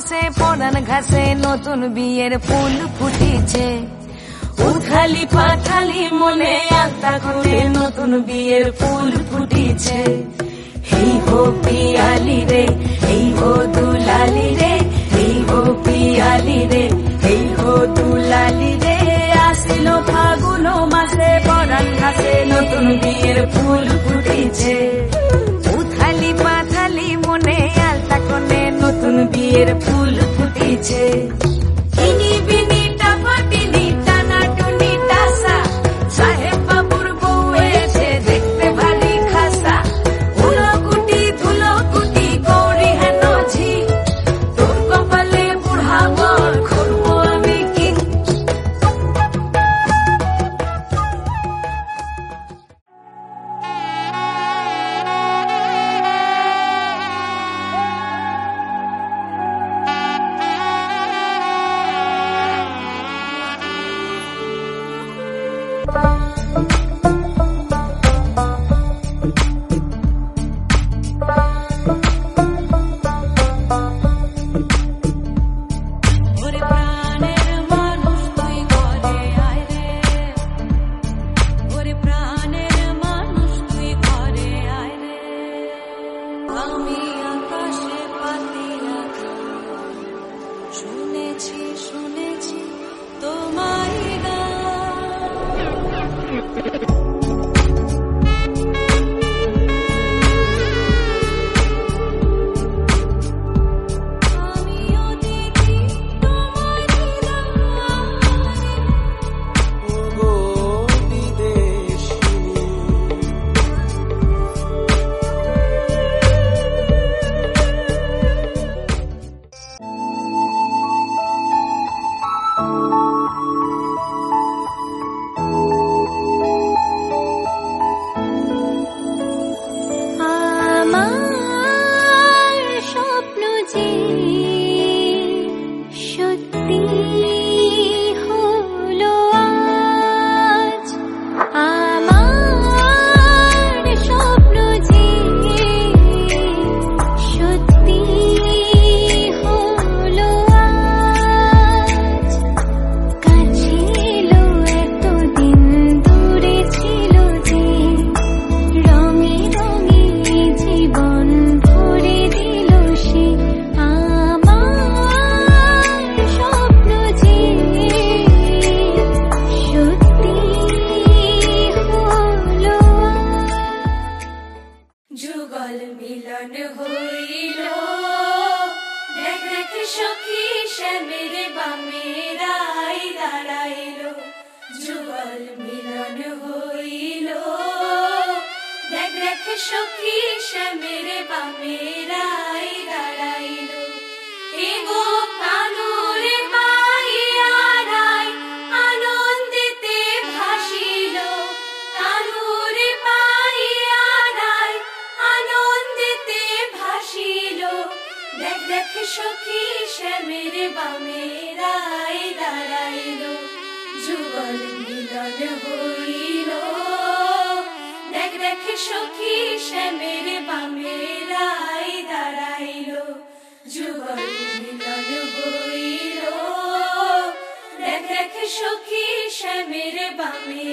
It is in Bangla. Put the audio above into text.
মাসে পরান ঘাসে নতুন বিয়ের ফুল ফুটিছে। উথালি পাথালি মনে আলতা করে নতুন বিয়ের ফুল ফুটিছে। হেই হো পিয়ালি রে, হেই হো দুলালি রে, হেই হো পিয়ালি রে, হেই হো দুলালি রে। আসিল ফাগুন মাসে পরান ঘাসে নতুন বিয়ের ফুল ফুটিছে। উথালি পাথালি মনে আলতা করে নতুন বিয়ের ফুল ফুটিছে। ইনি বিনি টাপাটিনি টানা টুনি টাসা, সাহেব বাবুর বউ এসে দেখতে ভারী খাসা। উলো কুটি ধুলো কুটি গৌরী হেন ঝি, তোর কপালে বুড়া বর করবো আমি কি। ওরে প্রাণের মানুষ তুই ঘরে আয় রে, ওরে প্রাণের মানুষ তুই ঘরে আয় রে। আমি আকাশে পাতিয়া শুনেছি শুনেছি তোমারই গান। আমিও দেখি তোমারই গান। ওগো বিদেশিনী, আমার স্বপ্ন যে সত্যি হলো আজ, আমার স্বপ্ন যে সত্যি হলো আজ। কাছে এলো এতদিন দূরে ছিল যে, রঙে রঙে জীবন ভরে দিল সে। আমার স্বপ্ন যে সত্যি হলো যুগল মিলন হইল, দেখ দেখ সখী শ্যামের বামে রাই দাঁড়াইল। যুগল মিলন হইল, দেখ দেখ সখী শ্যামের বামে রাই দাঁড়াইল। এগো কানুরে পাইয়া রাই আনন্দিতে ভাসিল। কানুরে পাইয়া রাই আনন্দিতে ভাসিল। দেখ দেখ সখী শ্যামের বামে রাই দাঁড়াইল। যুগল মিলন হইল, দেখ দেখ সখী শ্যামের বামে রাই দাঁড়াইল। যুগল মিলন হইল, দেখ দেখ সখী শ্যামের বামে